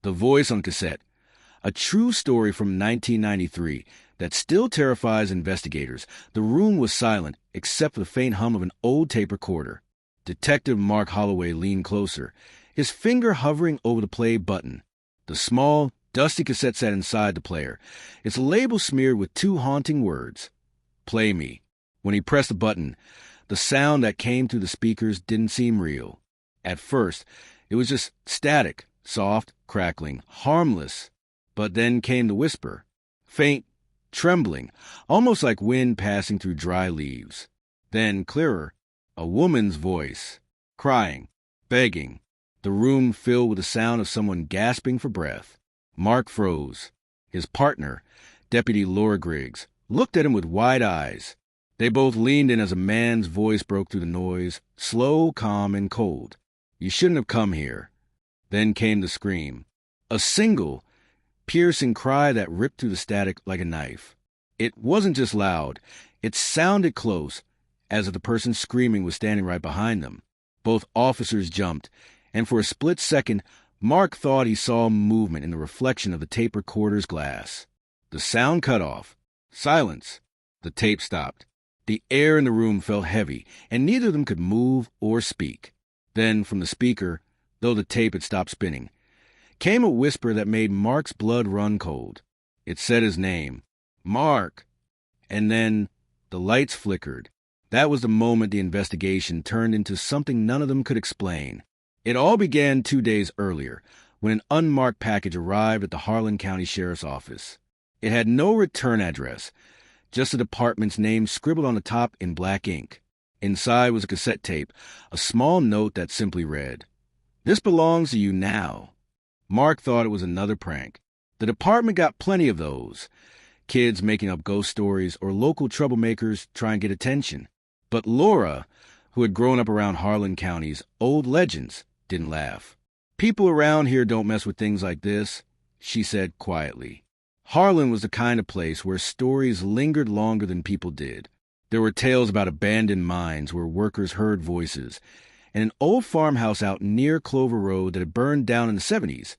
The voice on cassette. A true story from 1993 that still terrifies investigators. The room was silent, except for the faint hum of an old tape recorder. Detective Mark Holloway leaned closer, his finger hovering over the play button. The small, dusty cassette sat inside the player, its label smeared with two haunting words. Play me. When he pressed the button, the sound that came through the speakers didn't seem real. At first, it was just static, soft, crackling, harmless. But then came the whisper, faint, trembling, almost like wind passing through dry leaves. Then, clearer, a woman's voice, crying, begging. The room filled with the sound of someone gasping for breath. Mark froze. His partner, Deputy Laura Griggs, looked at him with wide eyes. They both leaned in as a man's voice broke through the noise, slow, calm, and cold. You shouldn't have come here. Then came the scream. A single, piercing cry that ripped through the static like a knife. It wasn't just loud. It sounded close, as if the person screaming was standing right behind them. Both officers jumped, and for a split second, Mark thought he saw movement in the reflection of the tape recorder's glass. The sound cut off. Silence. The tape stopped. The air in the room felt heavy, and neither of them could move or speak. Then, from the speaker, though the tape had stopped spinning, came a whisper that made Mark's blood run cold. It said his name, Mark. And then the lights flickered. That was the moment the investigation turned into something none of them could explain. It all began 2 days earlier, when an unmarked package arrived at the Harlan County Sheriff's Office. It had no return address, just the department's name scribbled on the top in black ink. Inside was a cassette tape, a small note that simply read, "This belongs to you now." Mark thought it was another prank. The department got plenty of those. Kids making up ghost stories or local troublemakers trying to get attention. But Laura, who had grown up around Harlan County's old legends, didn't laugh. "People around here don't mess with things like this," she said quietly. Harlan was the kind of place where stories lingered longer than people did. There were tales about abandoned mines where workers heard voices, and an old farmhouse out near Clover Road that had burned down in the 70s.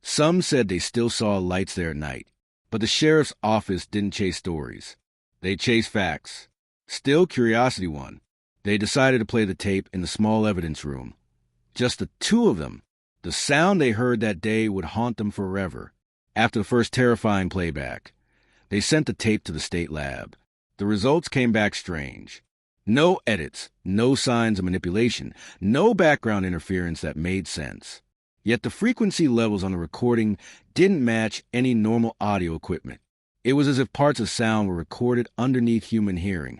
Some said they still saw lights there at night, but the sheriff's office didn't chase stories. They chased facts. Still, curiosity won. They decided to play the tape in the small evidence room. Just the two of them. The sound they heard that day would haunt them forever. After the first terrifying playback, they sent the tape to the state lab. The results came back strange. No edits, no signs of manipulation, no background interference that made sense. Yet the frequency levels on the recording didn't match any normal audio equipment. It was as if parts of sound were recorded underneath human hearing.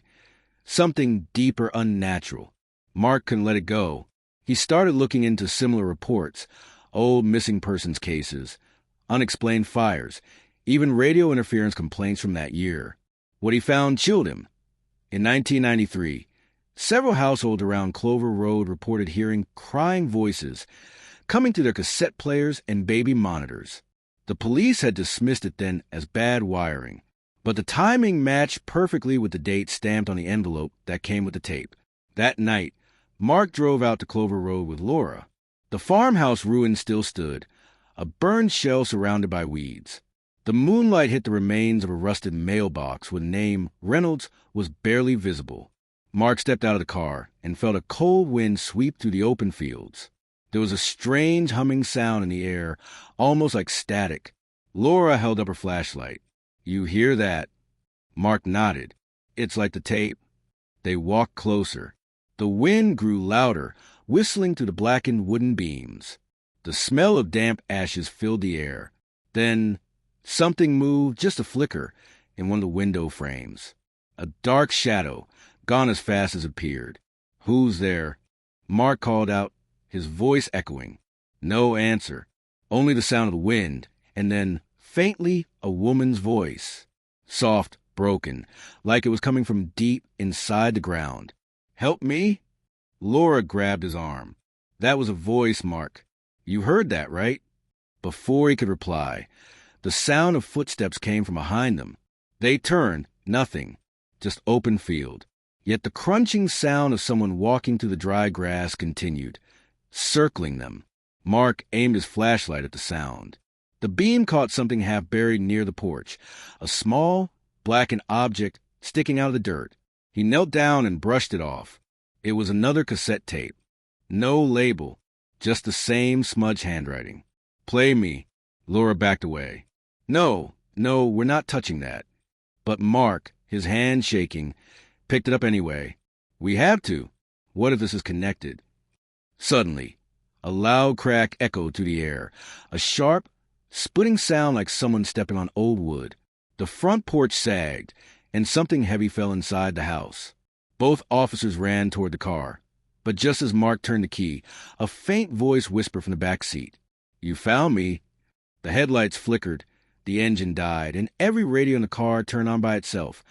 Something deeper, unnatural. Mark couldn't let it go. He started looking into similar reports, old missing persons cases, unexplained fires, even radio interference complaints from that year. What he found chilled him. In 1993, several households around Clover Road reported hearing crying voices coming through their cassette players and baby monitors. The police had dismissed it then as bad wiring, but the timing matched perfectly with the date stamped on the envelope that came with the tape. That night, Mark drove out to Clover Road with Laura. The farmhouse ruin still stood, a burned shell surrounded by weeds. The moonlight hit the remains of a rusted mailbox with the name Reynolds was barely visible. Mark stepped out of the car and felt a cold wind sweep through the open fields. There was a strange humming sound in the air, almost like static. Laura held up her flashlight. "You hear that?" Mark nodded. "It's like the tape." They walked closer. The wind grew louder, whistling through the blackened wooden beams. The smell of damp ashes filled the air. Then something moved, just a flicker, in one of the window frames. A dark shadow, gone as fast as it appeared. "Who's there?" Mark called out, his voice echoing. No answer, only the sound of the wind, and then, faintly, a woman's voice. Soft, broken, like it was coming from deep inside the ground. "Help me?" Laura grabbed his arm. "That was a voice, Mark. You heard that, right?" Before he could reply, the sound of footsteps came from behind them. They turned, nothing, just open field. Yet the crunching sound of someone walking through the dry grass continued, circling them. Mark aimed his flashlight at the sound. The beam caught something half buried near the porch, a small, blackened object sticking out of the dirt. He knelt down and brushed it off. It was another cassette tape. No label, just the same smudged handwriting. "Play me." Laura backed away. No, we're not touching that." But Mark, his hand shaking, picked it up anyway. "We have to. What if this is connected?" Suddenly, a loud crack echoed through the air, a sharp, splitting sound like someone stepping on old wood. The front porch sagged, and something heavy fell inside the house. Both officers ran toward the car. But just as Mark turned the key, a faint voice whispered from the back seat. "You found me." The headlights flickered, the engine died, and every radio in the car turned on by itself,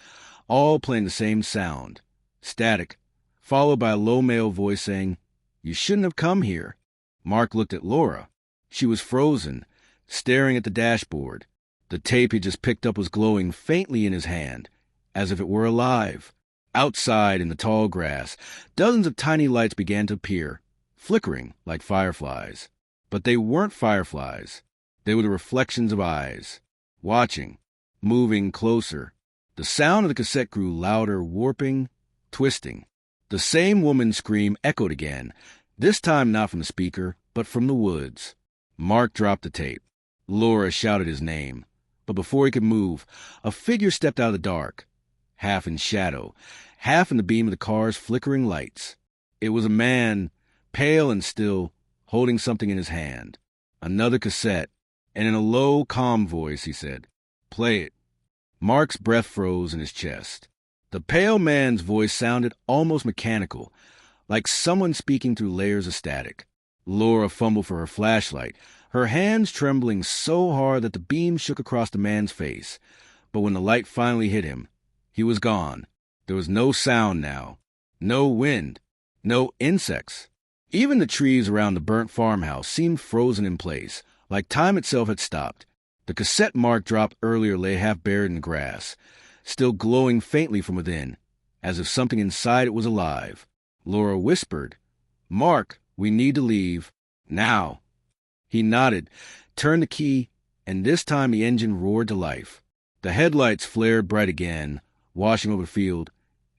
all playing the same sound. Static, followed by a low male voice saying, "You shouldn't have come here." Mark looked at Laura. She was frozen, staring at the dashboard. The tape he just picked up was glowing faintly in his hand, as if it were alive. Outside in the tall grass, dozens of tiny lights began to appear, flickering like fireflies. But they weren't fireflies. They were the reflections of eyes, watching, moving closer. The sound of the cassette grew louder, warping, twisting. The same woman's scream echoed again, this time not from the speaker, but from the woods. Mark dropped the tape. Laura shouted his name. But before he could move, a figure stepped out of the dark, half in shadow, half in the beam of the car's flickering lights. It was a man, pale and still, holding something in his hand. Another cassette, and in a low, calm voice he said, "Play it." Mark's breath froze in his chest. The pale man's voice sounded almost mechanical, like someone speaking through layers of static. Laura fumbled for her flashlight, her hands trembling so hard that the beam shook across the man's face. But when the light finally hit him, he was gone. There was no sound now, no wind, no insects. Even the trees around the burnt farmhouse seemed frozen in place, like time itself had stopped. The cassette Mark dropped earlier lay half buried in the grass, still glowing faintly from within, as if something inside it was alive. Laura whispered, "Mark, we need to leave. Now." He nodded, turned the key, and this time the engine roared to life. The headlights flared bright again, washing over the field,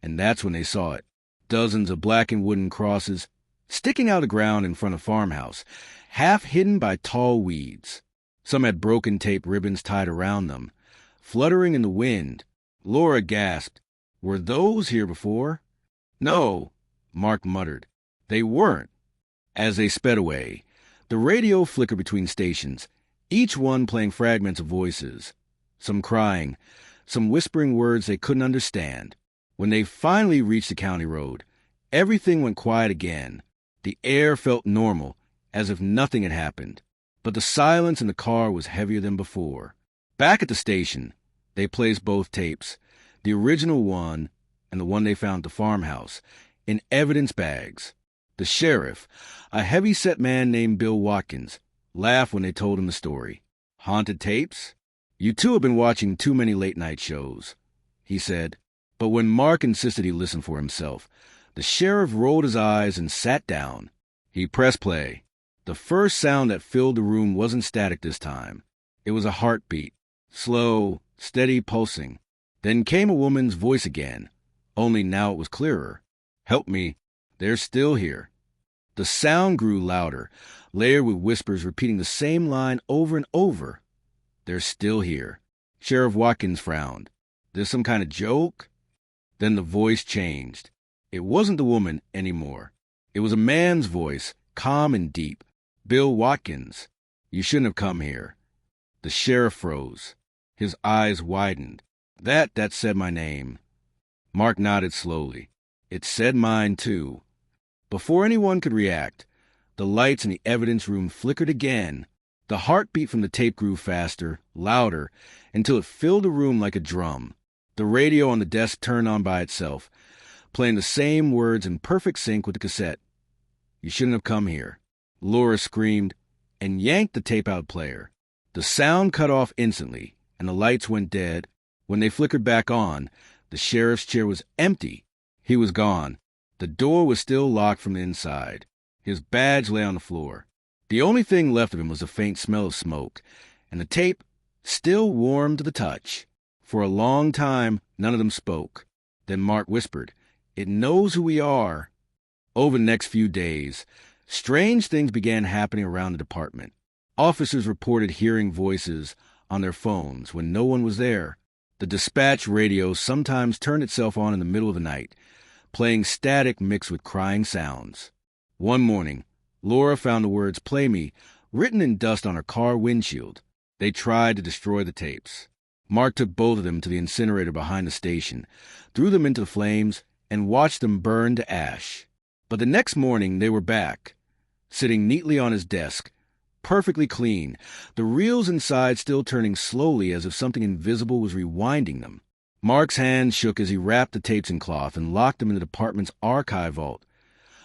and that's when they saw it. Dozens of blackened wooden crosses sticking out of the ground in front of the farmhouse, half hidden by tall weeds. Some had broken tape ribbons tied around them, fluttering in the wind. Laura gasped. "Were those here before?" "No," Mark muttered. "They weren't." As they sped away, the radio flickered between stations, each one playing fragments of voices, some crying, some whispering words they couldn't understand. When they finally reached the county road, everything went quiet again. The air felt normal, as if nothing had happened. But the silence in the car was heavier than before. Back at the station, they placed both tapes, the original one and the one they found at the farmhouse, in evidence bags. The sheriff, a heavy-set man named Bill Watkins, laughed when they told him the story. "Haunted tapes? You two have been watching too many late-night shows," he said. But when Mark insisted he listen for himself, the sheriff rolled his eyes and sat down. He pressed play. The first sound that filled the room wasn't static this time. It was a heartbeat, slow, steady pulsing. Then came a woman's voice again, only now it was clearer. "Help me. They're still here." The sound grew louder, layered with whispers repeating the same line over and over. "They're still here." Sheriff Watkins frowned. "This some kind of joke?" Then the voice changed. It wasn't the woman anymore. It was a man's voice, calm and deep. "Bill Watkins, you shouldn't have come here." The sheriff froze. His eyes widened. That said my name." Mark nodded slowly. "It said mine, too." Before anyone could react, the lights in the evidence room flickered again. The heartbeat from the tape grew faster, louder, until it filled the room like a drum. The radio on the desk turned on by itself, playing the same words in perfect sync with the cassette. "You shouldn't have come here." Laura screamed and yanked the tape out player. The sound cut off instantly, and the lights went dead. When they flickered back on, the sheriff's chair was empty. He was gone. The door was still locked from the inside. His badge lay on the floor. The only thing left of him was a faint smell of smoke, and the tape still warm to the touch. For a long time, none of them spoke. Then Mark whispered, "It knows who we are." Over the next few days, strange things began happening around the department. Officers reported hearing voices on their phones when no one was there. The dispatch radio sometimes turned itself on in the middle of the night, playing static mixed with crying sounds. One morning, Laura found the words "Play Me" written in dust on her car windshield. They tried to destroy the tapes. Mark took both of them to the incinerator behind the station, threw them into the flames, and watched them burn to ash. But the next morning they were back, sitting neatly on his desk, perfectly clean, the reels inside still turning slowly as if something invisible was rewinding them. Mark's hands shook as he wrapped the tapes in cloth and locked them in the department's archive vault,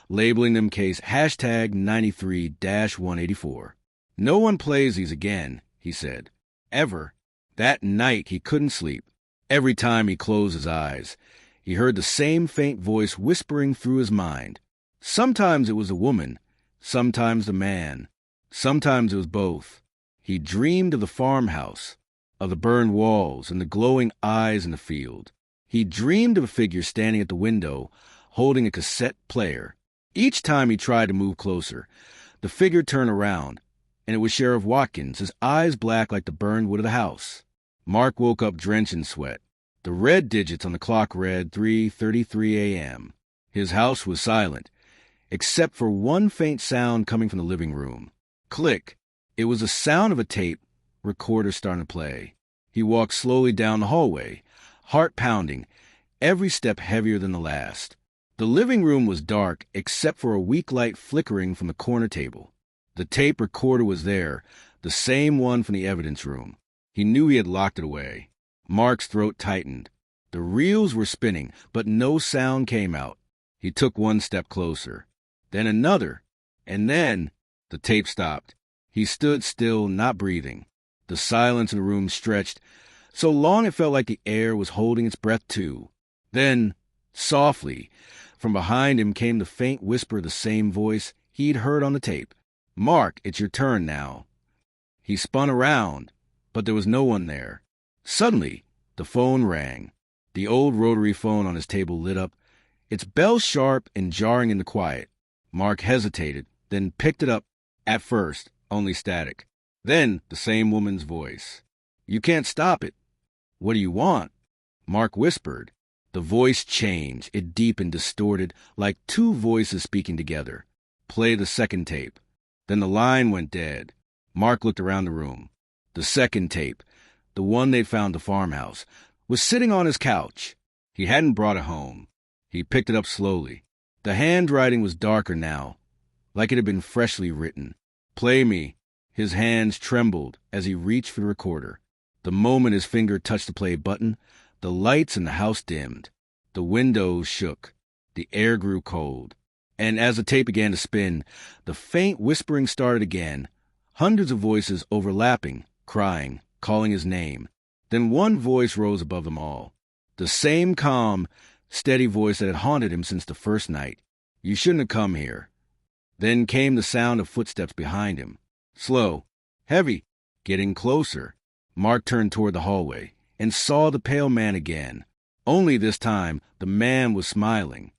labeling them case #93-184. "No one plays these again," he said. "Ever." That night he couldn't sleep. Every time he closed his eyes, he heard the same faint voice whispering through his mind. Sometimes it was the woman, sometimes the man, sometimes it was both. He dreamed of the farmhouse, of the burned walls and the glowing eyes in the field. He dreamed of a figure standing at the window, holding a cassette player. Each time he tried to move closer, the figure turned around, and it was Sheriff Watkins, his eyes black like the burned wood of the house. Mark woke up drenched in sweat. The red digits on the clock read 3:33 a.m. His house was silent, except for one faint sound coming from the living room. Click. It was the sound of a tape recorder starting to play. He walked slowly down the hallway, heart pounding, every step heavier than the last. The living room was dark except for a weak light flickering from the corner table. The tape recorder was there, the same one from the evidence room. He knew he had locked it away. Mark's throat tightened. The reels were spinning, but no sound came out. He took one step closer, then another, and then the tape stopped. He stood still, not breathing. The silence in the room stretched so long it felt like the air was holding its breath too. Then, softly, from behind him came the faint whisper of the same voice he'd heard on the tape. "Mark, it's your turn now." He spun around, but there was no one there. Suddenly, the phone rang. The old rotary phone on his table lit up, its bell sharp and jarring in the quiet. Mark hesitated, then picked it up, at first only static. Then the same woman's voice. "You can't stop it." "What do you want?" Mark whispered. The voice changed. It deepened, distorted, like two voices speaking together. "Play the second tape." Then the line went dead. Mark looked around the room. The second tape, the one they'd found at the farmhouse, was sitting on his couch. He hadn't brought it home. He picked it up slowly. The handwriting was darker now, like it had been freshly written. "Play me." His hands trembled as he reached for the recorder. The moment his finger touched the play button, the lights in the house dimmed. The windows shook. The air grew cold. And as the tape began to spin, the faint whispering started again. Hundreds of voices overlapping, crying, calling his name. Then one voice rose above them all. The same calm, steady voice that had haunted him since the first night. "You shouldn't have come here." Then came the sound of footsteps behind him. Slow, heavy, getting closer. Mark turned toward the hallway and saw the pale man again. Only this time, the man was smiling.